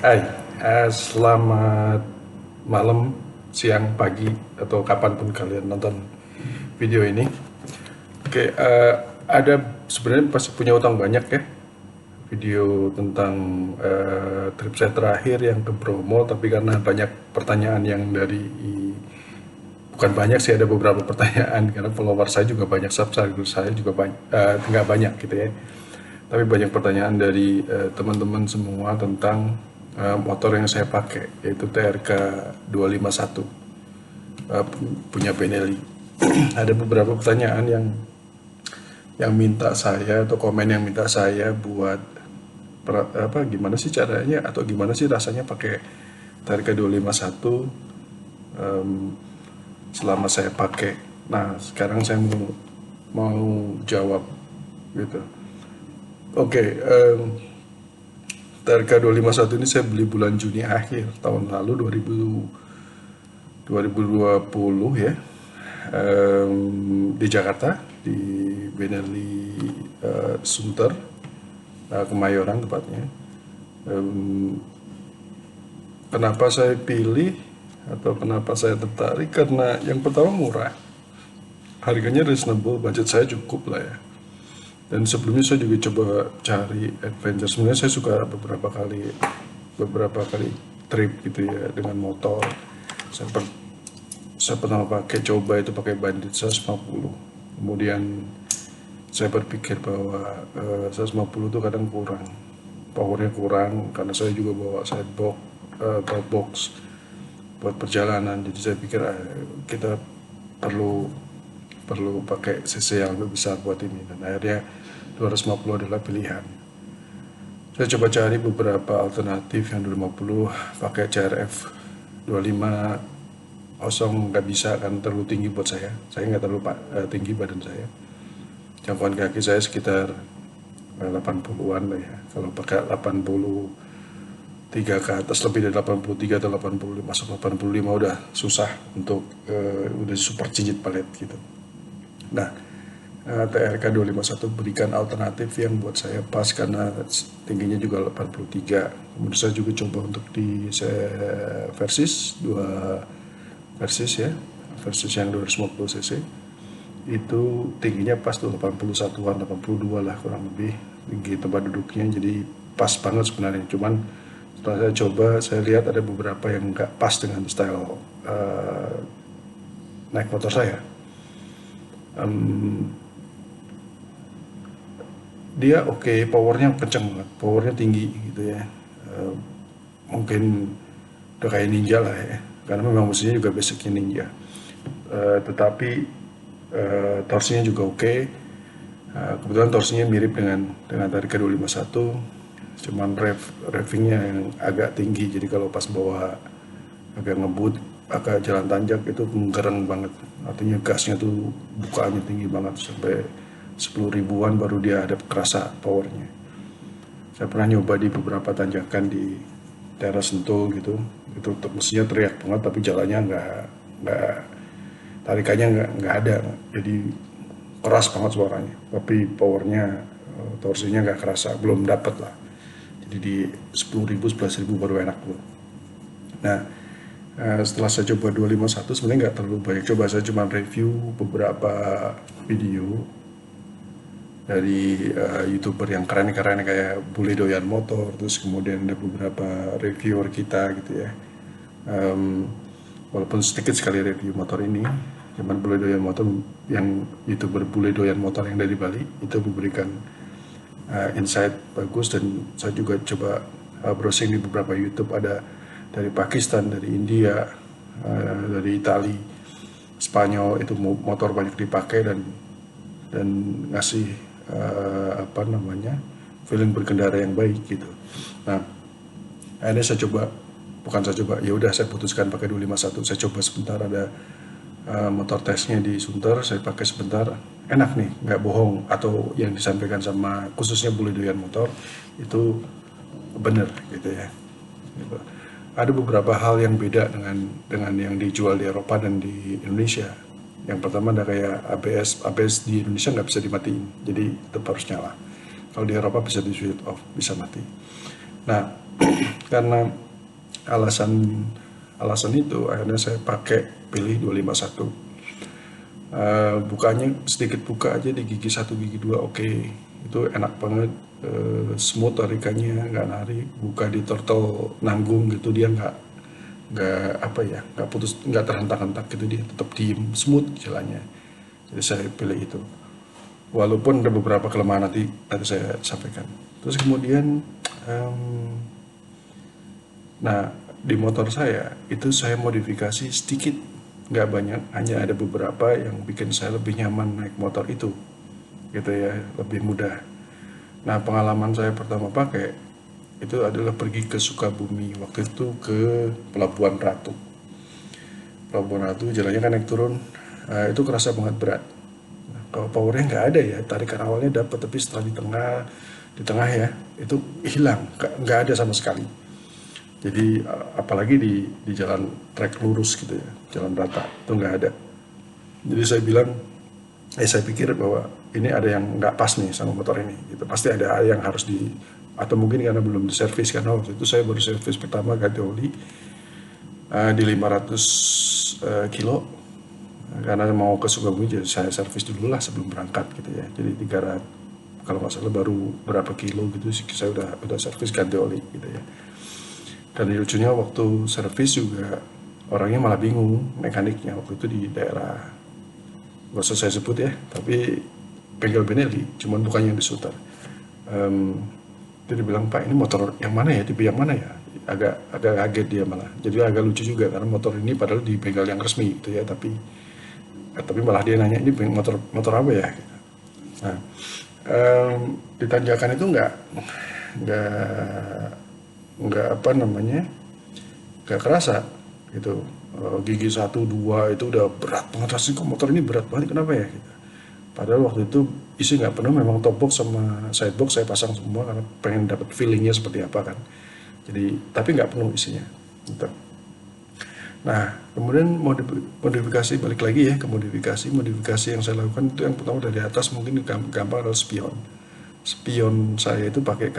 Hai, selamat malam, siang, pagi, atau kapanpun kalian nonton video ini. Oke, ada sebenarnya pasti punya utang banyak ya, video tentang trip saya terakhir yang ke Bromo, tapi karena banyak pertanyaan yang bukan banyak sih, ada beberapa pertanyaan karena follower saya juga banyak, subscriber saya juga banyak, nggak banyak gitu ya. Tapi banyak pertanyaan dari teman-teman semua tentang motor yang saya pakai, yaitu TRK 251 punya Benelli. Ada beberapa pertanyaan yang minta saya, atau komen yang minta saya buat gimana sih caranya atau gimana sih rasanya pakai TRK 251 selama saya pakai. Nah, sekarang saya mau jawab gitu. Oke, TRK 251 ini saya beli bulan Juni akhir tahun lalu, 2020 ya, di Jakarta, di Benelli Sunter, Kemayoran tepatnya. Kenapa saya pilih atau kenapa saya tertarik? Karena yang pertama murah, harganya reasonable, budget saya cukup lah ya. Dan sebelumnya saya juga coba cari adventure. Sebenarnya saya suka beberapa kali trip gitu ya dengan motor. Saya, saya pertama coba itu pakai Bandit 150. Kemudian saya berpikir bahwa 150 itu kadang kurang, powernya kurang, karena saya juga bawa sidebox, top box buat perjalanan. Jadi saya pikir kita perlu pakai CC yang lebih besar buat ini, dan akhirnya 250 adalah pilihan. Saya coba cari beberapa alternatif yang 250 pakai CRF 250, nggak bisa kan, terlalu tinggi buat saya nggak terlalu tinggi badan saya. Jangkauan kaki saya sekitar 80-an lah ya. Kalau pakai 83 ke atas, lebih dari 83 atau 85, masuk 85 udah susah untuk udah super cincit palet gitu. Nah, TRK 251 berikan alternatif yang buat saya pas karena tingginya juga 83. Kemudian saya juga coba untuk di Versys, dua Versys ya, Versys yang 250 cc. Itu tingginya pas tuh 81-an, 82 lah kurang lebih tinggi tempat duduknya, jadi pas banget sebenarnya. Cuman setelah saya coba, saya lihat ada beberapa yang nggak pas dengan style naik motor saya. Dia oke, powernya kenceng banget, powernya tinggi gitu ya. Mungkin udah kayak ninja lah ya, karena memang mesinnya juga basicnya ninja. Tetapi torsinya juga oke. Kebetulan torsinya mirip dengan TRK 251, cuman revvingnya yang agak tinggi, jadi kalau pas bawa agak ngebut, agak jalan tanjak itu menggereng banget. Artinya gasnya tuh bukaannya tinggi banget, sampai 10 ribuan baru dia ada kerasa powernya. Saya pernah nyoba di beberapa tanjakan di daerah Sentul gitu, itu mesinnya teriak banget, tapi jalannya nggak tarikannya nggak ada, jadi keras banget suaranya, tapi powernya, torsinya nggak kerasa, belum dapet lah. Jadi di 10 ribu, 11 ribu baru enak tuh. Nah, setelah saya coba 251, sebenarnya nggak terlalu banyak coba, saya cuma review beberapa video dari YouTuber yang keren-keren kayak Bule Doyan Motor, terus kemudian ada beberapa reviewer kita gitu ya. Walaupun sedikit sekali review motor ini, cuman Bule Doyan Motor, yang YouTuber Bule Doyan Motor yang dari Bali itu memberikan insight bagus. Dan saya juga coba browsing di beberapa YouTube, ada dari Pakistan, dari India, dari Itali, Spanyol, itu motor banyak dipakai dan ngasih feeling berkendara yang baik gitu. Nah, akhirnya ya udah saya putuskan pakai 251. Saya coba sebentar, ada motor tesnya di Sunter, saya pakai sebentar, enak nih, nggak bohong, atau yang disampaikan sama khususnya Bule Doyan Motor itu bener gitu ya. Gitu. Ada beberapa hal yang beda dengan yang dijual di Eropa dan di Indonesia. Yang pertama ada kayak ABS di Indonesia nggak bisa dimatiin, jadi tetap harus nyala. Kalau di Eropa bisa di switch off, bisa mati. Nah, Karena alasan itu akhirnya saya pilih 251. Bukanya sedikit buka aja di gigi 1 gigi 2 oke. Itu enak banget, smooth tarikannya, nggak narik. Buka di turtle nanggung gitu, dia nggak putus, nggak terhentak-hentak gitu, dia tetap diem, smooth jalannya. Jadi saya pilih itu. Walaupun ada beberapa kelemahan, nanti saya sampaikan. Terus kemudian, nah di motor saya itu saya modifikasi sedikit, nggak banyak, hanya ada beberapa yang bikin saya lebih nyaman naik motor itu, gitu ya, lebih mudah. Nah pengalaman saya pertama pakai itu adalah pergi ke Sukabumi, waktu itu ke Pelabuhan Ratu. Pelabuhan Ratu jalannya kan naik turun, itu kerasa banget berat. Nah, kalau powernya nggak ada ya, tarikan awalnya dapat, tapi setelah di tengah ya itu hilang, nggak ada sama sekali. Jadi apalagi di jalan trek lurus gitu ya, jalan rata, itu nggak ada. Jadi saya pikir bahwa ini ada yang nggak pas nih sama motor ini, gitu. Pasti ada yang harus atau mungkin karena belum diservis, karena waktu itu saya baru servis pertama ganti oli di 500 kilo, karena mau ke Sukabumi jadi saya servis dulu lah sebelum berangkat gitu ya. Jadi 300, kalau nggak salah baru berapa kilo gitu saya udah servis ganti oli gitu ya. Dan lucunya waktu servis juga orangnya malah bingung, mekaniknya waktu itu di daerah, gak usah saya sebut ya, tapi bengkel Benelli, cuman bukannya yang di Suter. Dia bilang, Pak ini motor yang mana ya, tipe yang mana ya, agak kaget dia malah. Jadi agak lucu juga karena motor ini padahal di bengkel yang resmi gitu ya, tapi malah dia nanya ini motor apa ya gitu. Nah, di tanjakan itu nggak apa namanya, nggak kerasa gitu. Gigi 1, 2 itu udah berat banget, rasanya kok motor ini berat banget, kenapa ya gitu. Padahal waktu itu isi nggak penuh, memang top box sama side box saya pasang semua karena pengen dapat feelingnya seperti apa kan. Jadi tapi nggak penuh isinya gitu. Nah kemudian modifikasi, balik lagi ya ke modifikasi yang saya lakukan itu yang pertama dari atas mungkin gampang adalah spion saya itu pakai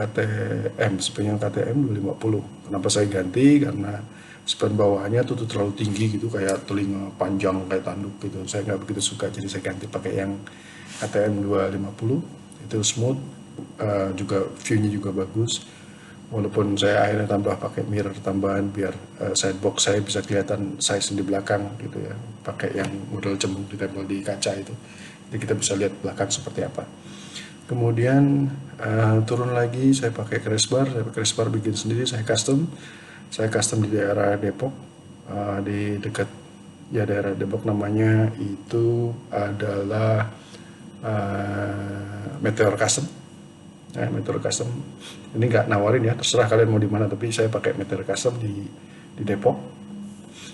spion KTM 250. Kenapa saya ganti? Karena spion bawahnya tuh terlalu tinggi gitu, kayak telinga panjang kayak tanduk gitu. Saya nggak begitu suka, jadi saya ganti pakai yang KTM 250. Itu smooth, juga view-nya juga bagus. Walaupun saya akhirnya tambah pakai mirror tambahan biar sidebox saya bisa kelihatan size di belakang gitu ya. Pakai yang model cembung ditempel di kaca itu. Jadi kita bisa lihat belakang seperti apa. Kemudian turun lagi saya pakai crash bar bikin sendiri, saya custom di daerah Depok, di dekat ya daerah Depok, namanya itu adalah Meteor Custom. Meteor Custom ini nggak nawarin ya, terserah kalian mau di mana, tapi saya pakai Meteor Custom di Depok.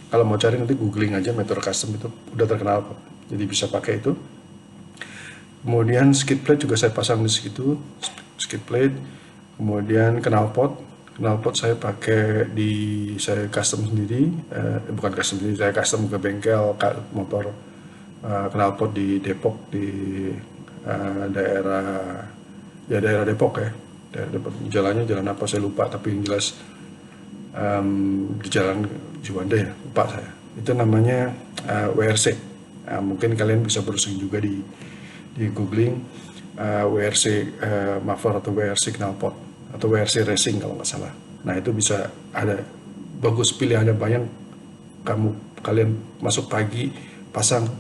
Kalau mau cari nanti googling aja Meteor Custom, itu udah terkenal kok, jadi bisa pakai itu. Kemudian skid plate juga saya pasang di situ, skid plate. Kemudian knalpot saya pakai saya custom sendiri, bukan custom sendiri, saya custom ke bengkel motor knalpot di Depok, di daerah Depok ya. Daerah Depok, jalan apa saya lupa, tapi yang jelas di jalan Juanda ya, lupa saya. Itu namanya WRC. Mungkin kalian bisa browsing juga di googling WRC muffler atau WRC knalpot atau WRC racing kalau nggak salah. Nah itu bisa ada bagus, pilihannya banyak. Kalian masuk pagi pasang,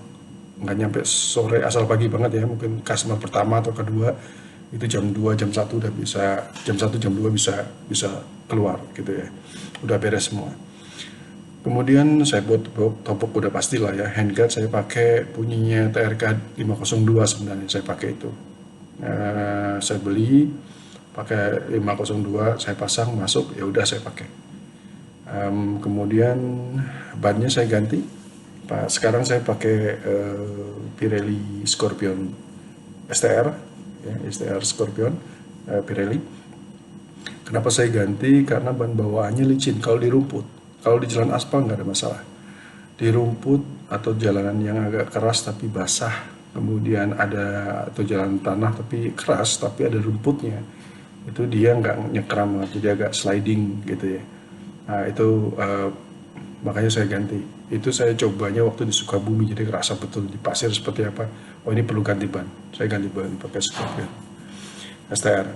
nggak nyampe sore, asal pagi banget ya, mungkin customer pertama atau kedua itu jam 2 jam 1 udah bisa, jam 1 jam 2 bisa keluar gitu ya, udah beres semua. Kemudian saya buat topok udah pastilah ya, handguard saya pakai punyanya TRK 502 sebenarnya, saya pakai itu. Saya beli pakai 502, saya pasang masuk, ya udah saya pakai. Kemudian bannya saya ganti. Sekarang saya pakai Pirelli Scorpion STR, ya, STR Scorpion Pirelli. Kenapa saya ganti? Karena ban bawaannya licin kalau di rumput. Kalau di jalan aspal nggak ada masalah. Di rumput atau jalanan yang agak keras tapi basah, kemudian atau jalan tanah tapi keras tapi ada rumputnya, itu dia nggak nyekram banget, jadi agak sliding gitu ya. Nah itu makanya saya ganti. Itu saya cobanya waktu di Sukabumi, jadi kerasa betul di pasir seperti apa. Oh ini perlu ganti ban. Saya ganti ban pakai Scorpion STR.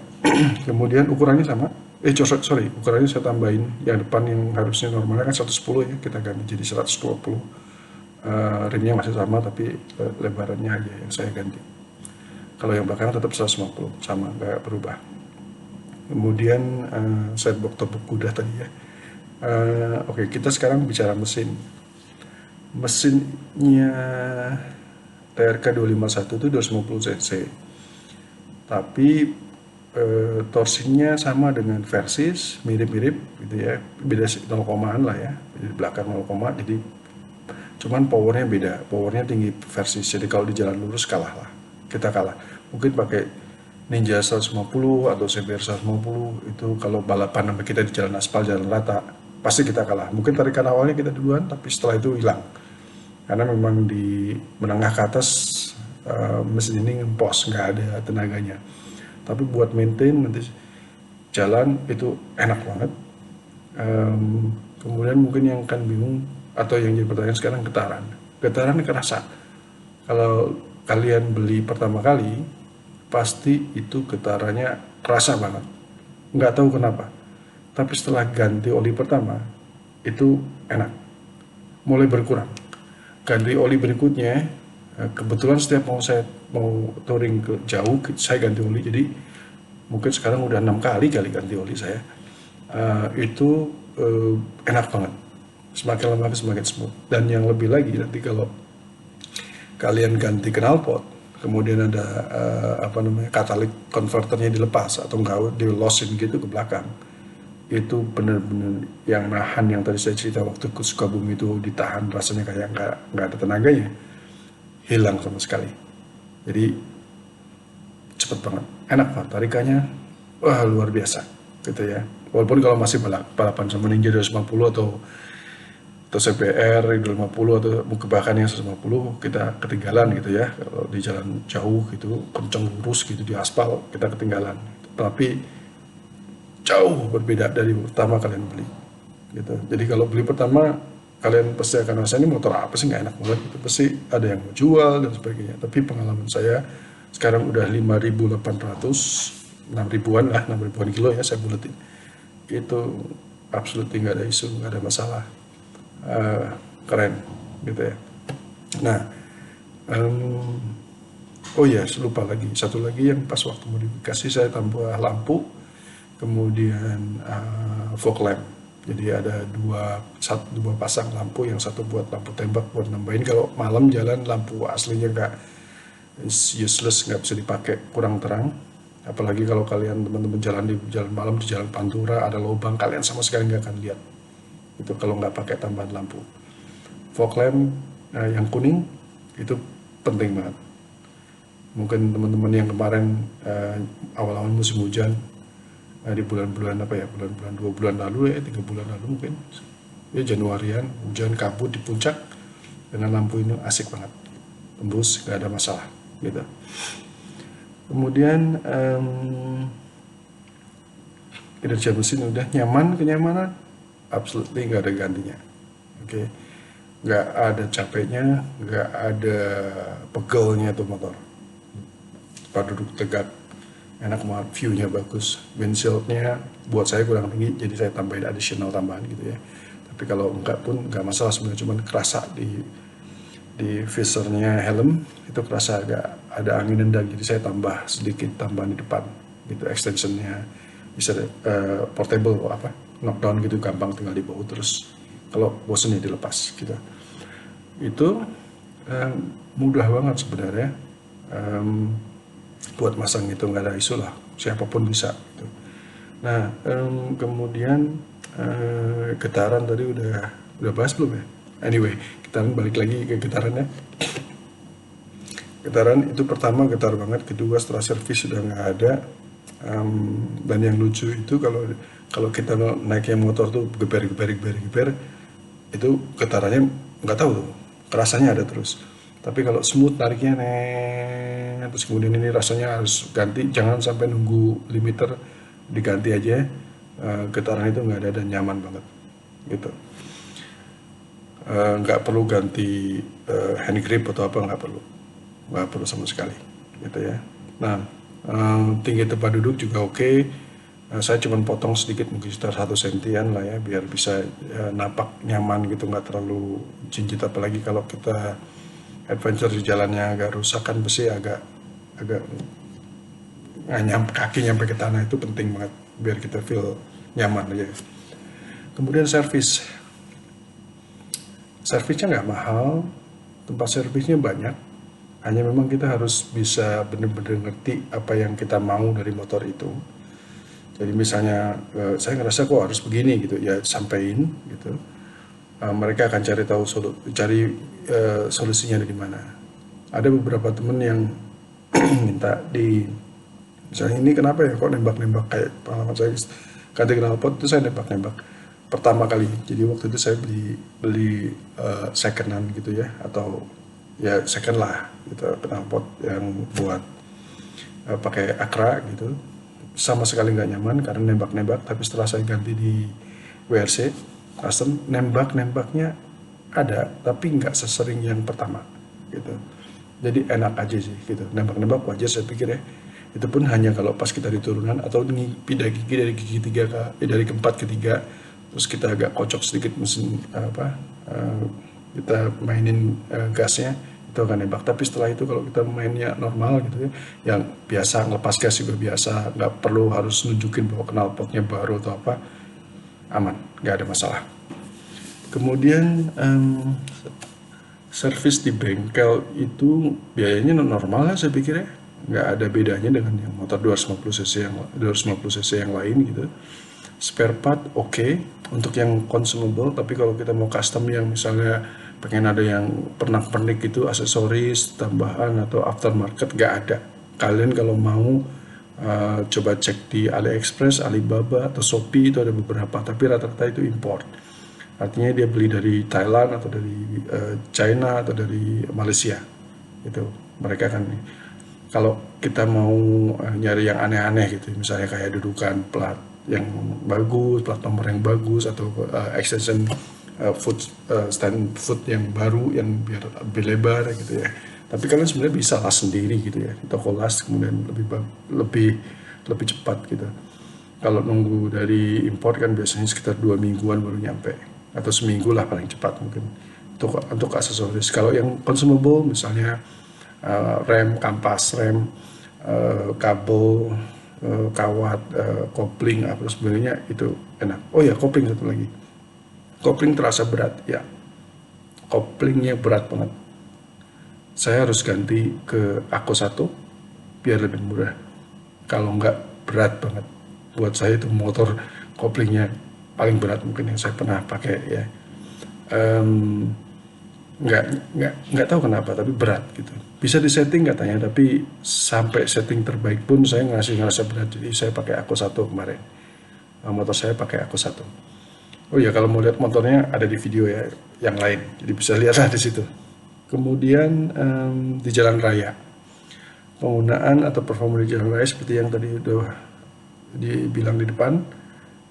Kemudian ukurannya sama. Sorry, ukurannya saya tambahin. Yang depan yang harusnya normalnya kan 110 ya, kita ganti jadi 120. Rimnya masih sama tapi lebarannya aja yang saya ganti. Kalau yang belakang tetap 150, sama, nggak berubah. Kemudian saya tepuk kuda tadi ya. Oke, kita sekarang bicara mesin. Mesinnya TRK 251 itu 250 cc. Tapi torsinya sama dengan Versys, mirip-mirip gitu ya. Beda 0,an lah ya. Di belakang 0, jadi cuman powernya beda. Powernya tinggi Versys. Jadi kalau di jalan lurus kalah lah. Kita kalah. Mungkin pakai Ninja 150 atau CBR 150 itu kalau balapan sama kita di jalan aspal, jalan rata, pasti kita kalah. Mungkin tarikan awalnya kita duluan, tapi setelah itu hilang. Karena memang di menengah ke atas mesin ini ngempos, nggak ada tenaganya. Tapi buat maintain nanti jalan itu enak banget. Kemudian mungkin yang akan bingung atau yang jadi pertanyaan sekarang getaran. Getaran kerasa. Kalau kalian beli pertama kali, pasti itu getarannya kerasa banget. Nggak tahu kenapa. Tapi setelah ganti oli pertama, itu enak. Mulai berkurang. Ganti oli berikutnya, kebetulan setiap saya mau touring ke jauh, saya ganti oli. Jadi mungkin sekarang udah 6 kali ganti oli saya. Itu enak banget. Semakin lama semakin smooth. Dan yang lebih lagi nanti kalau kalian ganti knalpot, kemudian ada catalytic converternya dilepas atau enggak di lossin gitu ke belakang, itu benar-benar yang nahan, yang tadi saya cerita waktu ke Sukabumi itu ditahan, rasanya kayak nggak ada tenaganya, hilang sama sekali. Jadi cepet banget, enak banget tarikannya, wah luar biasa gitu ya. Walaupun kalau masih balapan sama Ninja 250 atau CBR 250 atau bahkan yang 150, kita ketinggalan gitu ya. Kalau di jalan jauh gitu, kenceng lurus gitu di aspal, kita ketinggalan. Tapi jauh berbeda dari pertama kalian beli gitu. Jadi kalau beli pertama, kalian pasti akan rasa ini motor apa sih, nggak enak banget gitu. Pasti ada yang mau jual dan sebagainya. Tapi pengalaman saya sekarang udah 5.800, 6 ribuan lah, 6 ribuan kilo ya saya buletin. Itu absolut nggak ada isu, nggak ada masalah. Keren gitu ya. Nah, oh ya, lupa lagi, satu lagi yang pas waktu modifikasi saya tambah lampu, kemudian fog lamp. Jadi ada dua pasang lampu, yang satu buat lampu tembak buat nambahin kalau malam jalan, lampu aslinya nggak, useless, nggak bisa dipakai, kurang terang. Apalagi kalau kalian teman-teman jalan di jalan malam, di jalan Pantura ada lubang, kalian sama sekali nggak akan lihat itu kalau nggak pakai tambahan lampu. Fog lamp yang kuning itu penting banget. Mungkin teman-teman yang kemarin awal-awal musim hujan, di bulan-bulan bulan-bulan 2 bulan lalu ya, 3 bulan lalu mungkin ya, Januarian, hujan kabut di puncak, dengan lampu ini asik banget, tembus, nggak ada masalah gitu. Kemudian kinerja mesin udah nyaman, kenyamanan absolutely nggak ada gantinya. Oke, nggak ada capeknya, nggak ada pegelnya tuh motor. Pada duduk tegak, enak banget, view-nya bagus. Windshieldnya buat saya kurang tinggi, jadi saya tambahin additional tambahan gitu ya. Tapi kalau enggak pun nggak masalah sebenarnya, cuman kerasa di visornya helm itu kerasa agak ada angin nendang, jadi saya tambah sedikit tambahan di depan gitu, extensionnya bisa portable knockdown gitu, gampang tinggal dibawa terus, kalau bosen ya dilepas gitu. Itu mudah banget sebenarnya, buat masang itu nggak ada isu lah, siapapun bisa gitu. Nah kemudian getaran tadi udah bahas belum ya? Anyway, getaran, balik lagi ke getarannya. Getaran itu pertama getar banget, kedua setelah servis sudah nggak ada. Dan yang lucu itu kalau kita naiknya motor tuh geber, itu getarannya nggak tahu tuh, kerasanya ada terus. Tapi kalau smooth nariknya terus kemudian ini rasanya harus ganti, jangan sampai nunggu limiter diganti aja, getaran itu nggak ada dan nyaman banget gitu. Nggak perlu ganti hand grip atau apa, nggak perlu sama sekali gitu ya. Nah, tinggi tempat duduk juga oke. Saya cuma potong sedikit, mungkin sekitar 1 sentian lah ya, biar bisa napak nyaman gitu, nggak terlalu jinjit. Apalagi kalau kita adventure di jalannya agak rusakan besi, agak kaki nyampe ke tanah, itu penting banget biar kita feel nyaman aja. Kemudian servisnya nggak mahal, tempat servisnya banyak, hanya memang kita harus bisa benar-benar ngerti apa yang kita mau dari motor itu. Jadi misalnya saya ngerasa kok harus begini gitu ya, sampaikan gitu. Mereka akan cari solusinya dari mana. Ada beberapa temen yang minta misalnya ini kenapa ya kok nembak-nembak, kayak pengalaman saya ganti knalpot itu saya nembak-nembak pertama kali. Jadi waktu itu saya beli secondan gitu ya, atau ya second lah gitu, knalpot yang buat pakai Akra gitu. Sama sekali nggak nyaman karena nembak-nembak. Tapi setelah saya ganti di WRC custom, nembaknya ada tapi nggak sesering yang pertama gitu. Jadi enak aja sih gitu, nembak-nembak wajar saya pikir ya. Itu pun hanya kalau pas kita di turunan atau pindah gigi dari gigi 3 dari keempat ke 3, terus kita agak kocok sedikit mesin kita mainin gasnya, itu akan nembak. Tapi setelah itu kalau kita mainnya normal gitu ya, yang biasa ngelepas gas juga biasa, nggak perlu harus nunjukin bahwa knalpotnya baru atau apa, aman, nggak ada masalah. Kemudian servis di bengkel itu biayanya normal lah saya pikir ya, nggak ada bedanya dengan yang motor 250 cc yang lain gitu. Spare part oke, untuk yang consumable. Tapi kalau kita mau custom yang misalnya pengen ada yang pernak-pernik gitu, aksesoris tambahan atau aftermarket, nggak ada. Kalian kalau mau coba cek di AliExpress, Alibaba atau Shopee, itu ada beberapa, tapi rata-rata itu import. Artinya dia beli dari Thailand atau dari China atau dari Malaysia itu. Mereka kan, kalau kita mau nyari yang aneh-aneh gitu, misalnya kayak dudukan plat yang bagus, plat nomor yang bagus, atau extension stand foot yang baru yang biar lebih lebar gitu ya. Tapi kalian sebenarnya bisa las sendiri gitu ya di toko las, kemudian lebih cepat gitu. Kalau nunggu dari import kan biasanya sekitar 2 mingguan baru nyampe, atau seminggu lah paling cepat mungkin untuk aksesoris. Kalau yang consumable misalnya rem, kampas rem, kabel, kawat, kopling, apa sebagainya, itu enak. Oh ya, kopling satu lagi. Kopling terasa berat ya. Koplingnya berat banget. Saya harus ganti ke Ako 1 biar lebih murah. Kalau nggak, berat banget. Buat saya itu motor koplingnya paling berat mungkin yang saya pernah pakai ya. Nggak tahu kenapa, tapi berat gitu. Bisa disetting katanya, tapi sampai setting terbaik pun saya ngerasa berat. Jadi saya pakai Ako 1 kemarin. Motor saya pakai Ako 1. Oh ya, kalau mau lihat motornya ada di video ya yang lain, jadi bisa lihatlah di situ. Kemudian di jalan raya, penggunaan atau performa di jalan raya seperti yang tadi udah dibilang di depan.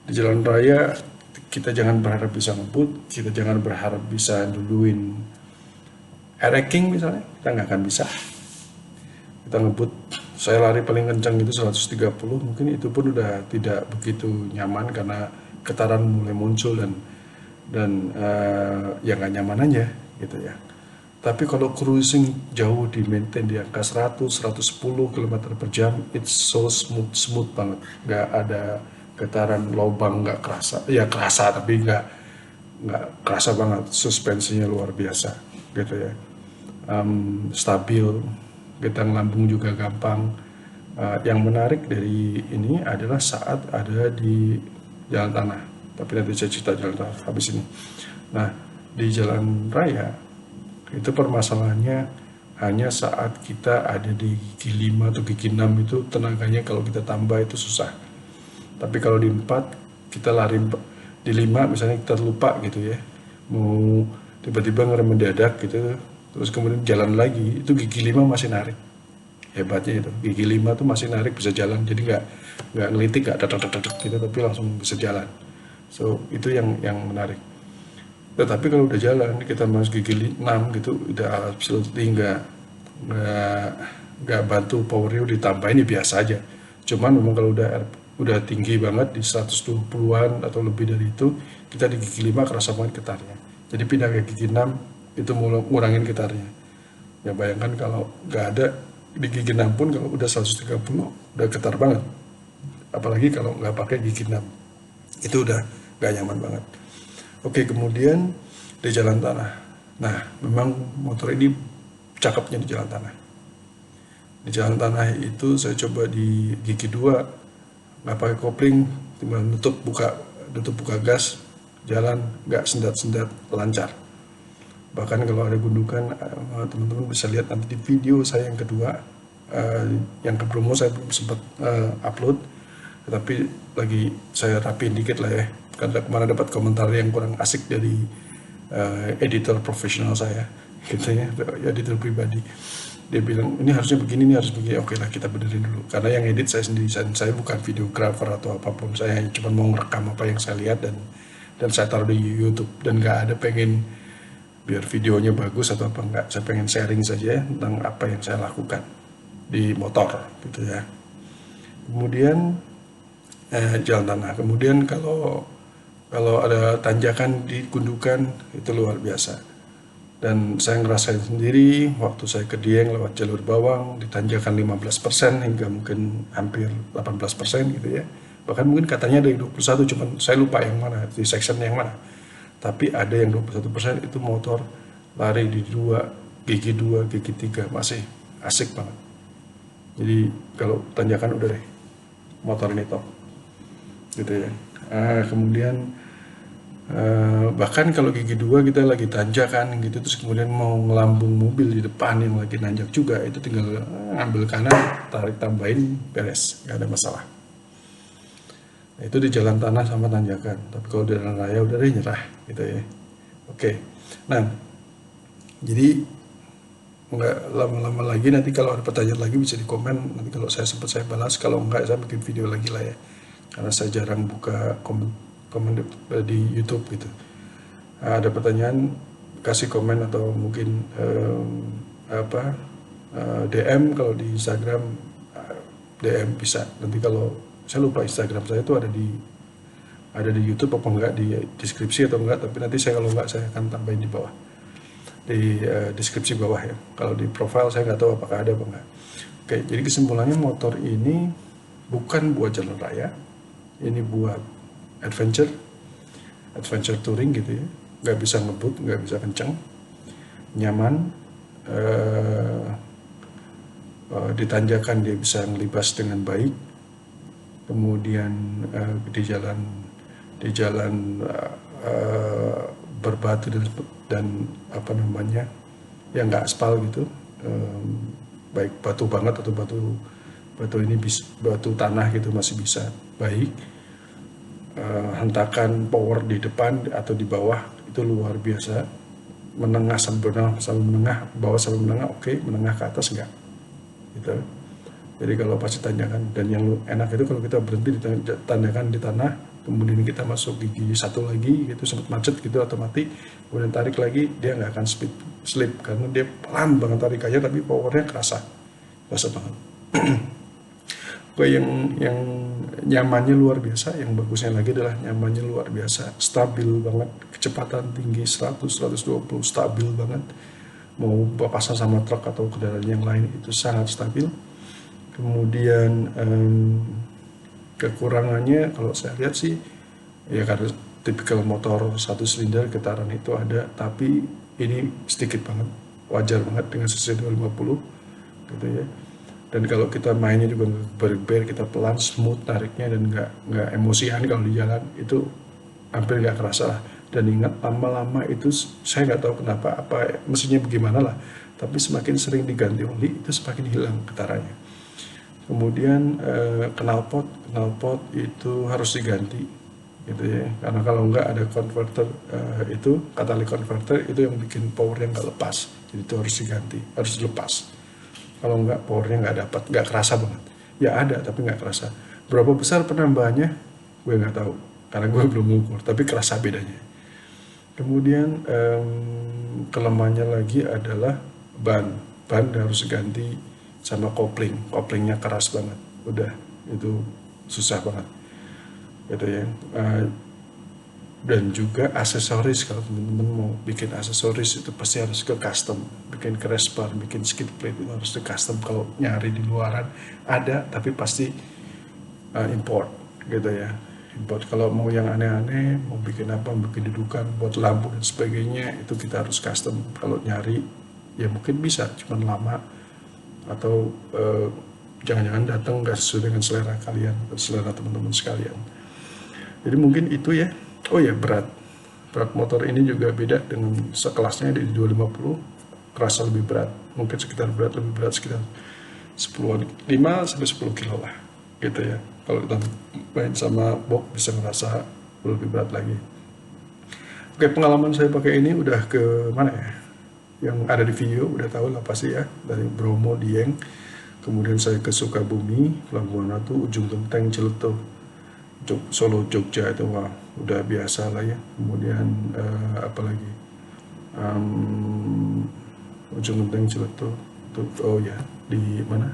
Di jalan raya kita jangan berharap bisa ngebut, kita jangan berharap bisa duluin air-racking misalnya, kita nggak akan bisa. Kita ngebut, saya lari paling kencang itu 130, mungkin itu pun udah tidak begitu nyaman karena getaran mulai muncul dan ya nggak nyaman aja gitu ya. Tapi kalau cruising jauh di maintain di angka 100-110 km per jam, it's so smooth banget, nggak ada getaran lubang, nggak kerasa. Ya kerasa tapi nggak kerasa banget, suspensinya luar biasa gitu ya. Stabil, getang lambung juga gampang. Yang menarik dari ini adalah saat ada di jalan tanah, tapi nanti saya cerita jalan tanah habis ini. Nah, di jalan raya itu permasalahannya hanya saat kita ada di gigi 5 atau gigi 6, itu tenaganya kalau kita tambah itu susah. Tapi kalau di 4 kita lari, di 5 misalnya kita lupa gitu ya, mau tiba-tiba ngerem mendadak gitu, terus kemudian jalan lagi, itu gigi 5 masih narik. hebatnya itu. Gigi 5 tuh masih narik bisa jalan, jadi nggak ngelitik, nggak dadak gitu, tapi langsung bisa jalan. So itu yang menarik. Tetapi kalau udah jalan kita masuk gigi 6 gitu, udah absolutely nggak nggak bantu powernya ditambahin, ya biasa aja. Cuman memang kalau udah tinggi banget di 120-an atau lebih dari itu, kita di gigi 5 kerasa banget getarnya. Jadi pindah ke gigi 6 itu ngurangin getarnya. Ya bayangkan kalau nggak ada di gigi 6 pun, kalau udah 130 udah getar banget. Apalagi kalau nggak pakai gigi 6. Itu udah nggak nyaman banget. Oke, kemudian di jalan tanah. Nah, memang motor ini cakepnya di jalan tanah. Di jalan tanah itu saya coba di gigi 2, nggak pakai kopling, tinggal tutup buka gas, jalan nggak sendat-sendat, lancar. Bahkan kalau ada gundukan, teman-teman bisa lihat nanti di video saya yang kedua, yang ke Bromo saya belum sempat upload, tetapi lagi saya rapiin dikit lah ya, karena kemarin dapat komentar yang kurang asik dari editor profesional saya, gitu ya, editor pribadi. Dia bilang ini harusnya begini, ini harus begini. Oke lah, kita benerin dulu, karena yang edit saya sendiri, saya bukan videographer atau apapun, saya cuma mau merekam apa yang saya lihat dan saya taruh di YouTube, dan nggak ada pengen biar videonya bagus atau apa, enggak, saya pengen sharing saja tentang apa yang saya lakukan di motor gitu ya. Kemudian jalan tanah, kemudian kalau ada tanjakan di gundukan itu luar biasa. Dan saya ngerasain sendiri waktu saya ke Dieng lewat jalur bawang di tanjakan 15% hingga mungkin hampir 18% gitu ya. Bahkan mungkin katanya ada yang 21, cuman saya lupa yang mana, di section yang mana. Tapi ada yang 21% itu motor lari di gigi 2, gigi 3, masih asik banget. Jadi kalau tanjakan udah deh, motor ini top gitu ya. Kemudian bahkan kalau gigi 2 kita lagi tanjakan gitu, terus kemudian mau ngelambung mobil di depan yang lagi nanjak juga, itu tinggal ambil kanan, tarik tambahin, beres, nggak ada masalah. Nah, itu di jalan tanah sama tanjakan. Tapi kalau di jalan raya udah deh nyerah gitu ya. Oke, nah jadi nggak lama-lama lagi, nanti kalau ada pertanyaan lagi bisa di komen, nanti kalau saya sempat saya balas, kalau enggak saya bikin video lagi lah ya, karena saya jarang buka komen di YouTube gitu. Ada pertanyaan, kasih komen atau mungkin DM. Kalau di Instagram DM bisa. Nanti kalau saya lupa Instagram saya itu ada di YouTube apa enggak, di deskripsi atau enggak, tapi nanti saya kalau enggak saya akan tambahin di bawah, di deskripsi bawah ya. Kalau di profile saya nggak tahu apakah ada apa enggak. Oke, jadi kesimpulannya motor ini bukan buat jalan raya, ini buat adventure touring gitu ya. Nggak bisa ngebut, nggak bisa kenceng, nyaman, ditanjakan dia bisa ngelibas dengan baik, kemudian di jalan berbatu dan apa namanya, yang nggak aspal gitu, baik batu banget atau batu ini batu tanah gitu masih bisa baik. Hentakan power di depan atau di bawah itu luar biasa, menengah sampai menengah, bawah sampai menengah oke, menengah ke atas enggak gitu. Jadi kalau pasti tanjakan, dan yang enak itu kalau kita berhenti di tanjakan di tanah, kemudian kita masuk gigi 1 lagi gitu, sempat macet gitu atau mati, kemudian tarik lagi, dia nggak akan slip karena dia pelan banget tarikannya, tapi powernya kerasa banget. Yang nyamannya luar biasa, yang bagusnya lagi adalah nyamannya luar biasa, stabil banget, kecepatan tinggi 100-120 stabil banget, mau papasan sama truk atau kendaraan yang lain itu sangat stabil. Kemudian kekurangannya kalau saya lihat sih ya karena tipikal motor 1 silinder getaran itu ada, tapi ini sedikit banget, wajar banget dengan cc 250 gitu ya. Dan kalau kita mainnya juga berber, kita pelan, smooth tariknya, dan nggak emosian kalau di jalan, itu hampir nggak kerasa lah. Dan ingat, lama-lama itu saya nggak tahu kenapa, apa mesinnya bagaimana lah, tapi semakin sering diganti oli itu semakin hilang getarannya. Kemudian knalpot itu harus diganti gitu ya, karena kalau nggak ada converter itu catalytic converter itu yang bikin powernya nggak lepas, jadi itu harus diganti, harus dilepas. Kalau nggak, powernya nggak dapat, nggak kerasa banget. Ya ada, tapi nggak kerasa. Berapa besar penambahannya, gue nggak tahu, karena gue belum mengukur, tapi kerasa bedanya. Kemudian kelemahannya lagi adalah ban. Ban harus ganti sama kopling. Koplingnya keras banget. Udah, itu susah banget. Gitu ya. Dan juga aksesoris, kalau teman-teman mau bikin aksesoris itu pasti harus ke custom, bikin crash bar, bikin skid plate itu harus ke custom. Kalau nyari di luaran ada, tapi pasti import gitu ya, import. Kalau mau yang aneh-aneh, mau bikin apa, bikin dudukan buat lampu dan sebagainya, itu kita harus custom. Kalau nyari ya mungkin bisa, cuman lama, atau jangan-jangan datang nggak sesuai dengan selera kalian atau selera teman-teman sekalian. Jadi mungkin itu ya. Oh ya, berat motor ini juga beda dengan sekelasnya di 250, terasa lebih berat, mungkin sekitar lebih berat sekitar 5 sampai 10 kilo lah gitu ya. Kalau kita main sama box bisa ngerasa lebih berat lagi. Oke, pengalaman saya pakai ini udah ke mana ya, yang ada di video udah tahu lah pasti ya, dari Bromo, Dieng, kemudian saya ke Sukabumi, Pelabuhan Ratu, Ujung Genteng, Ciletuh, Solo, Jogja, itu wah udah biasa lah ya. Kemudian apalagi Ujung Genteng, Ciletuh, oh ya, di mana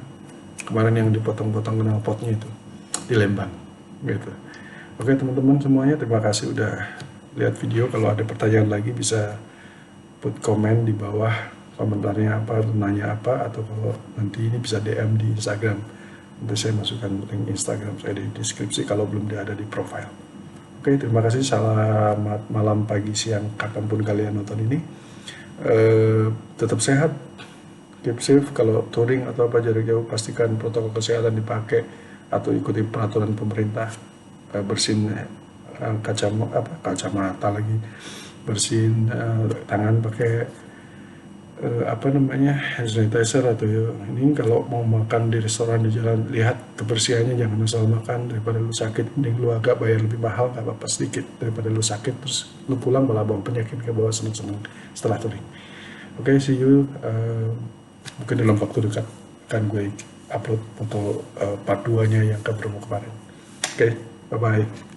kemarin yang dipotong-potong knalpotnya itu di Lembang gitu. Oke teman-teman semuanya, terima kasih udah lihat video. Kalau ada pertanyaan lagi bisa put komen di bawah, komentarnya apa, nanya apa, atau kalau nanti ini bisa DM di Instagram. Nanti saya masukkan link Instagram saya di deskripsi kalau belum ada di profile. Oke, terima kasih. Selamat malam, pagi, siang, kapanpun kalian nonton ini. Tetap sehat, keep safe. Kalau touring atau apa jarak jauh, pastikan protokol kesehatan dipakai atau ikuti peraturan pemerintah. Bersihin kacamata lagi, bersihin tangan pakai hand sanitizer, atau ini kalau mau makan di restoran di jalan, lihat kebersihannya, jangan asal makan. Daripada lu sakit, mending lu agak bayar lebih mahal, gak apa-apa sedikit, daripada lu sakit terus lu pulang malah bawa penyakit ke bawah seneng-seneng setelah touring. Oke, see you. Mungkin dalam waktu dekat akan gue upload foto part 2 nya yang ke Bromo kemarin. Oke, bye-bye.